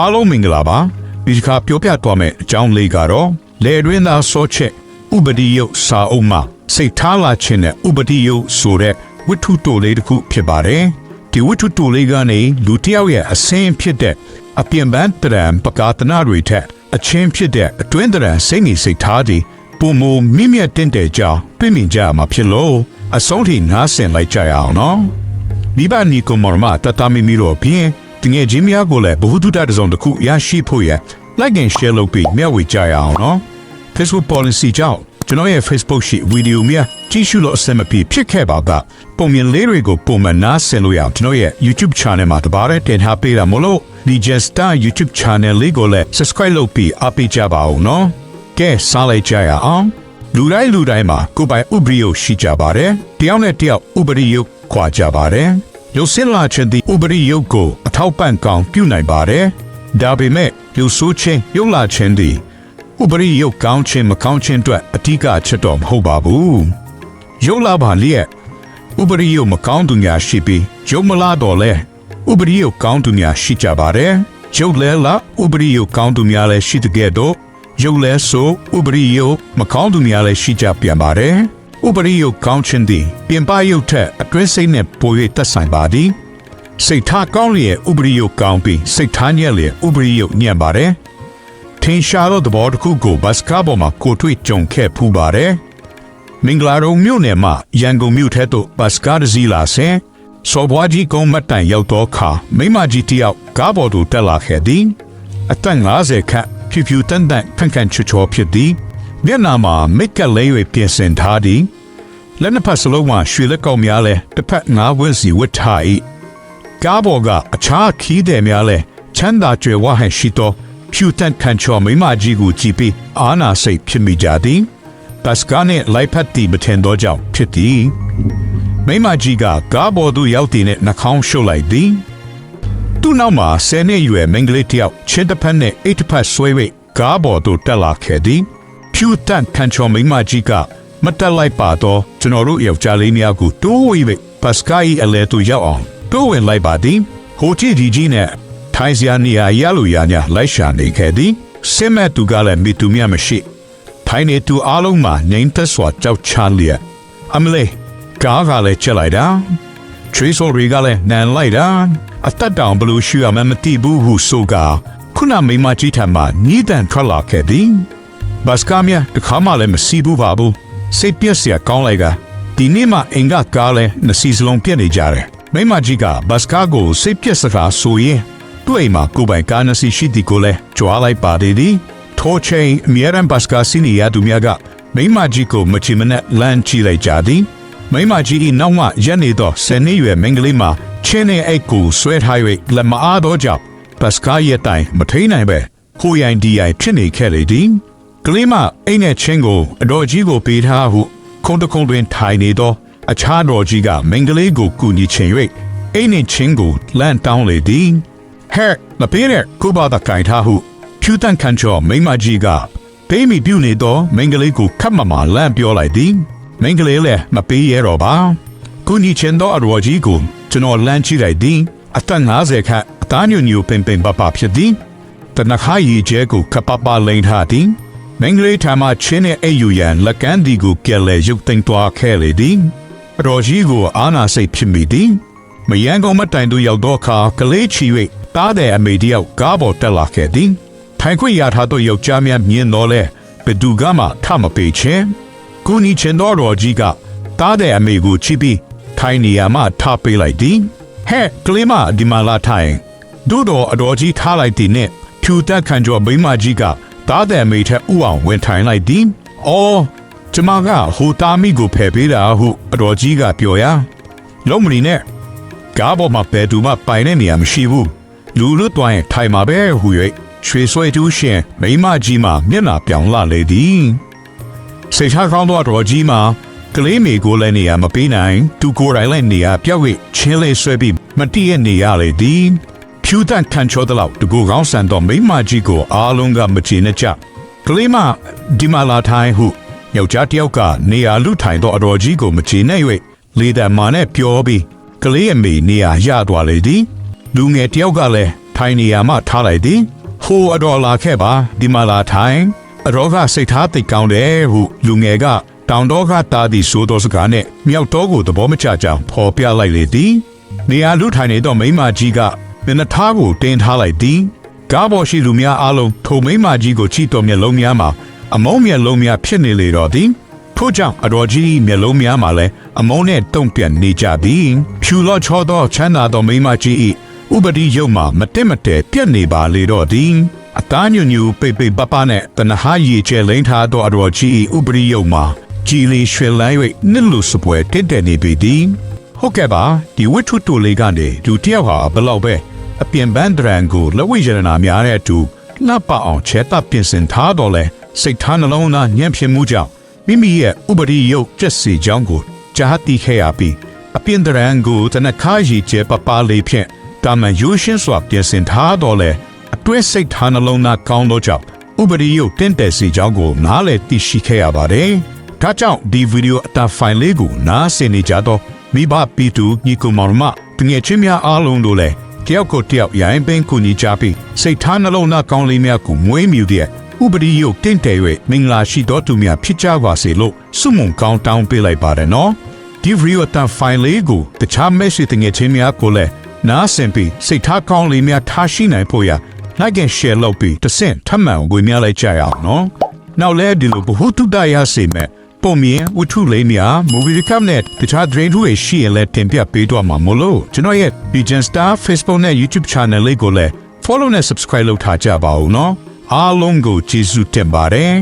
အားလုံးမင်္ဂလာပါဒီတစ်ခါပြောပြသွားမယ့်အကြောင်းလေးကတော့လေတွင်သာစောချက်ဥပတိယုတ်စာအုပ်မှာစိတ်ထားလာခြင်းနဲ့ဥပတိယုတ်ဆိုတဲ့ဝတ္ထုတိုလေးတစ်ခုဖြစ်ပါတယ်ဒီဝတ္ထုတိုလေးကနေလူတစ်ယောက်ရဲ့အစင်းဖြစ်တဲ့အပြင်ပန်းတရံပကာသနာတွေထက်အချင်းဖြစ်တဲ့အတွင်းတရံစိတ်နေစိတ်ထားတွေပုံမမြင့်မြတ်တင်တဲ့ကြောင်းပြင်မြင်ကြမှာဖြစ်လို့အဆုံးထိနားဆင်လိုက်ကြရအောင်နော်မိဘနီကိုမော်မတတမီမီတော့ပြင်တငယ်ချင်းများကိုလည်းဘဝတုတတစုံတစ်ခုရရှိဖို့ရ like and share လုပ်ပြီးမျှဝေကြရအောင်နော် Facebook policy ကြောင့်ကျွန်တော်ရဲ့ Facebook ရှိဗီဒီယိုများကြည့်ရှုလို့အဆင်မပြေဖြစ်ခဲ့ပါကပုံမြင်လေးတွေကိုပုံမှန်နားဆင်လို့ရအောင်ကျွန်တော်ရဲ့ YouTube channel မှာတပါးတဲ့တင်ထားပေးတာမလို့ဒီ Just YouTube channel လေးကိုလည်း subscribe လုပ်ပြီးအားပေးကြပါဦးနော်ကဲစားလိုက်ကြရအောင်လူတိုင်းမှာကိုယ်ပိုင်ဥပရိယုတ်ရှိကြပါတယ်တယောက်နဲ့တယောက်ဥပရိယုတ်ခွာကြပါတယ်ရုပ်စင်လာခြင်းဒီဥပရိယုတ်ကိုအထောက်ပံ့ကောင်းပြုနိုင်ပါတယ်ဒါပေမဲ့လူဆိုးခြင်းရုပ်လာခြင်းဒီဥပရိယုတ်ကောင်းခြင်းမကောင်းခြင်းအတွက်အဓိကချက်တော့မဟုတ်ပါဘူးရုပ်လာပါလျက်ဥပရိယုတ်မကောင်းသူများရှိပြီးရုပ်မလာတော့လဲဥပရိယုတ်ကောင်းသူများရှိကြပါတယ်ရုပ်လဲလာဥပရိယုတ်ကောင်းသူများလည်းရှိတဲ့ကဲ့သို့ရုပ်လဲဆိုဥပရိယုတ်မကောင်းသူများလည်းရှိကြပြန်ပါတယ်ဥပရိယုတ်ကောင်းခြင်းသည်ပြင်ပယုတ်ထက်အတွင်းစိတ်နဲ့ပို၍သက်ဆိုင်ပါသည်စိတ်ထားကောင်းလျက်ဥပရိယုတ်ကောင်းပြီးစိတ်ထားညက်လျက်ဥပရိယုတ်ညံ့ပါတယ်ထင်ရှားသောသဘောတစ်ခုကိုဘတ်စကားပေါ်မှာကိုတွေ့ကြုံခဲ့ဖူးပါတယ်မင်္ဂလာတုံမြို့နယ်မှာရန်ကုန်မြို့ထဲသို့ဘတ်စကားတစ်စီးလာစဉ်စော်ဘွားကြီးကုန်းမတ်တိုင်ရောက်သောအခါမိမကြီးတစ်ယောက်ကားပေါ်သို့တက်လာခဲ့သည်အသက်50ခန့်ဖြူတန်ခန့်ချောဖြစ်သည်မျက်နှာမှာမိတ်ကပ်လေး၍ပြင်ဆင်ထားသည်လက်နှစ်ဖက်စလုံးမှာရွှေလက်ကောက်များလဲတစ်ဖက်ငါးဝန်းစီဝတ်ထား၏ကားပေါ်ကအခြားခီးသည်များလဲချမ်းသာကြွယ်ဝဟန်ရှိသောဖြူတန်ခန့်ချောမိမကြီးကိုကြည့်ပြီးအာနာစိတ်ဖြစ်မိကြသည်ဘတ်စကားနဲ့လိုက်ဖက်တီမထင်သောကြောင့်ဖြစ်သည်မိမကြီးကကားပေါ်သို့ရောက်တည်နဲ့နှာခေါင်းရှုပ်လိုက်သည်သူ့နောက်မှာ10နှစ်အရွယ်မိန်းကလေးတစ်ယောက်ချင်းတစ်ဖက်နဲ့အိတ်တစ်ဖက်ဆွဲ၍ကားပေါ်သို့တက်လာခဲ့သည်ဖြူတန်ခန့်ချောမိမကြီးကမတက်လိုက်ပါတော့ကျွန်တော်တို့ယောက်ျားလေးများကိုတိုးဝေး၍ဘတ်စကား၏အလဲသို့ရောက်အောင်တိုးဝင်လိုက်ပါသည်ဟိုကြည့်ကြီးနဲ့ထိုင်စရာနေရာရလို့ရညာလိုက်ရှာနေခဲ့သည်စင်မဲ့သူကလည်းမိသူမြတ်မရှိထိုင်နေသူအားလုံးမှာငိမ့်သက်စွာကြောက်ချလျက်အမလေးကားကလည်းချက်လိုက်တာထရီဆိုရီကလည်းနန်လိုက်တာအသက်တောင်ဘလို့ရှိရမှမသိဘူးဟုဆိုကခုနမိမကြီးထံမှညီးတန်ထွက်လာခဲ့သည်ဘတ်စကားများတစ်ခါမှလည်းမစီဘူးပါဘူးစိတ်ပြက်စရာကောင်းလိုက်ကဒီနေ့မှအင်္ဂါကားလည်းနှစ်စီစလုံးပြက်နေကြတယ်မိမကြီးကဘတ်စကားကိုစိတ်ပြက်စကားဆိုရင်သူ့အိမ်မှာကိုယ်ပိုင်ကားနှစ်စီရှိသည်ကိုလည်းကြွားလိုက်ပါသေးသည်ထိုးချိန်အမြဲတမ်းဘတ်စကားစီးနေရသူများကမိမကြီးကိုမချီမနဲ့လမ်းကြည့်လိုက်ကြသည်မိမကြီး၏နောက်မှရက်နေသော10နှစ်ရွယ်မိန်းကလေးမှာချင်းနဲ့အိတ်ကိုဆွဲထား၍လက်မအားသောကြောင့်ဘတ်စကားရဲ့တိုင်မထိန်နိုင်ပဲဟိုရိုင်းဒီရိုင်းဖြစ်နေခဲ့လေသည်ကလေးမအိတ်နဲ့ချင်းကိုအတော်ကြီးကိုပေးထားဟုခုံတခုံတွင်ထိုင်နေသောအခြားတော်ကြီးကမိန်းကလေးကိုကူညီချင်၍အိတ်နဲ့ချင်းကိုလန့်တောင်းလေသည်ဟဲ့မပေးတဲ့ကိုဘာသာကင်ထားဟုဖြူတန်ခန့်ချောမိန်းမကြီးကပေးမိပြုနေသောမိန်းကလေးကိုခတ်မမလန့်ပြောလိုက်သည်မိန်းကလေးလည်းမပေးရတော့ပါကူညီချင်သောအတော်ကြီးကိုကျွန်တော်လန့်ကြည့်လိုက်သည်အသက်50ခန့်အသားညွညူပင်ပင်ပပဖြစ်သည်တနခါရီကျဲကိုခပပလိန်ထားသည်မင်္ဂလေးထံမှချင်းနဲ့အိပ်ယူရန်လက်ကမ်းဒီကိုကဲလဲရုပ်သိမ်းသွားခဲ့လေသည်အတော်ကြီးကိုအာနာစိတ်ဖြစ်မိသည်မယန်းကုန်းမတိုင်သူရောက်သောအခါကလေးချီ၍တားတဲ့အမေတယောက်ကားပေါ်တက်လာခဲ့သည်ထိုင်ခွင့်ရထားသောယောက်ျားများမြင်တော့လဲဘသူကမှထမပေးခြင်းကူညီချင်သောတော်ကြီးကတားတဲ့အမေကိုချီပြီးထိုင်နေရာမှထားပေးလိုက်သည်ဟဲ့ကလေးမဒီမှာလာထိုင်တို့တော်အတော်ကြီးထားလိုက်သည်နဲ့ဖြူတက်ခန့်ကျော်မိမကြီးကတားတဲ့မိထက်ဥအောင်ဝင်ထိုင်လိုက်သည်အော်ကျမကဟိုတာမီကိုဖယ်ပေးတာဟုအတော်ကြီးကပြောရလုံးမလီနဲ့ကားပေါ်မှာဘယ်သူမှပိုင်တဲ့နေရာမရှိဘူးလူလွတ်သွားရင်ထိုင်မှာပဲဟု၍ရွှေဆွဲတူးရှင်မိမကြီးမှမျက်နှာပြောင်လာလေသည်စိတ်ထားကောင်းသောတော်ကြီးမှကလေးမေကိုလည်းနေရာမပေးနိုင်သူကိုယ်တိုင်လည်းနေရာပြောက်၍ချင်းလေးဆွဲပြီးမတည့်ရနေရလေသည်ဖြူတန်ခန့်ချောသလောက်တကူကောင်းဆန်သောမိမကြီးကိုအားလုံးကမချေနဲ့ကြကလေးမဒီမာလာထိုင်ဟုယောက်ျားတစ်ယောက်ကနေရာလူထိုင်သောအတော်ကြီးကိုမချေနဲ့၍လေတံမာနဲ့ပြောပြီးကလေးအမေနေရာရသွားလေသည်လူငယ်တစ်ယောက်ကလည်း ထိုင်နေရမှထားလိုက်သည်ဟိုအတော်လာခဲ့ပါဒီမှာလာထိုင်အရောကစိတ်ထားသိကောင်းတယ်ဟုလူငယ်ကတောင်တော်ကတားသည့်ဆိုသောစကားနဲ့မြောက်တော်ကိုသဘောမကျကြောင်ဖော်ပြလိုက်လေသည်နေရာလူထိုင်နေသောမိန်းမကြီးကမျက်နှာထားကိုတင်းထားလိုက်သည်ကားပေါ်ရှိလူများအားလုံးထိုမိန်းမကြီးကိုချီတော်မျက်လုံးများမှာအမုန်းမျက်လုံးများဖြစ်နေလေတော့သည်ထို့ကြောင့်အတော်ကြီးမျက်လုံးများမှာလည်းအမုန်းနဲ့တုံ့ပြန်နေကြသည်ဖြူလောချောသောချမ်းသာသောမိန်းမကြီး၏ဥပတိယုတ်မှာမတက်မတဲပြက်နေပါလေတော့သည်အသားညွညူပိတ်ပိတ်ပပနဲ့တနဟာရီကျဲလိန်ထားသောအတော်ကြီးဥပတိယုတ်မှာကြည်လီရွှေလန်း၍နှစ်လူစပွဲတင့်တယ်နေပြီသည်ဟုတ်ကဲ့ပါဒီဝိထုတူလေးကနေဒူတယောက်ဟာဘလောက်ပဲအပြင်ပန်းဒရန်ကိုလက်ဝိရဏများတဲ့အတူလှပအောင်ချဲတပ်ပြင်ဆင်ထားတော့လဲစိတ်ထားနှလုံးသားညံ့ဖြစ်မှုကြောင့်မိမိရဲ့ဥပတိယုတ်ကျက်စီကြောင်းကိုကြားသိခဲ့ရပြီးအပြင်ဒရန်ကိုတနခါရီကျဲပပလေးဖြင့်တာမန်ယူရှင်းစွာပြင်ဆင်ထားတော့လဲအတွဲစိတ်ထားနှလုံးသားကောင်းသောကြောင့်ဥပတိယုတ်တင့်တယ်စီကြောင်းကိုနားလည်သိရှိခဲ့ရပါတယ်ဒါကြောင့်ဒီဗီဒီယိုအတာဖိုင်လေးကိုနားဆင်နေကြတော့မိဘပီတူညီကိုမောင်မတငယ်ချင်းများအားလုံးတို့လည်းတယောက်ကိုတယောက်ရိုင်းပင်းကူညီကြပြီးစိတ်ထားနှလုံးသားကောင်းလေးများကိုမွေးမြူတဲ့ဥပဒေယုတ်တင့်တယ်၍မင်္ဂလာရှိသောသူများဖြစ်ကြပါစေလို့ဆုမွန်ကောင်းတောင်းပေးလိုက်ပါတယ်နော်ဒီဗီဒီယိုအတာဖိုင်လေးကိုတခြားမက်ဆေ့တငယ်ချင်းများကိုလည်းနားဆင်ပြီးစိတ်ထားကောင်းလေးများထားရှိနိုင်ဖို့ရ like and share လုပ်ပြီးတစ်ဆင့်ထပ်မံဝင်များလိုက်ကြရအောင်နော်နောက်လဲဒီလိုဘဟုတုတရစေမဲ့ပုံမြင်ဝတ္ထုလေးများ movie recap နဲ့တခြား drain တွေရှိရင်လည်းတင်ပြပေးတော့မှာမို့လို့ကျွန်တော်ရဲ့ Pigeon Star Facebook နဲ့ YouTube channel လေးကိုလည်း follow နဲ့ subscribe လုပ်ထားကြပါဦးနော်အားလုံးကိုကျေးဇူးတင်ပါတယ်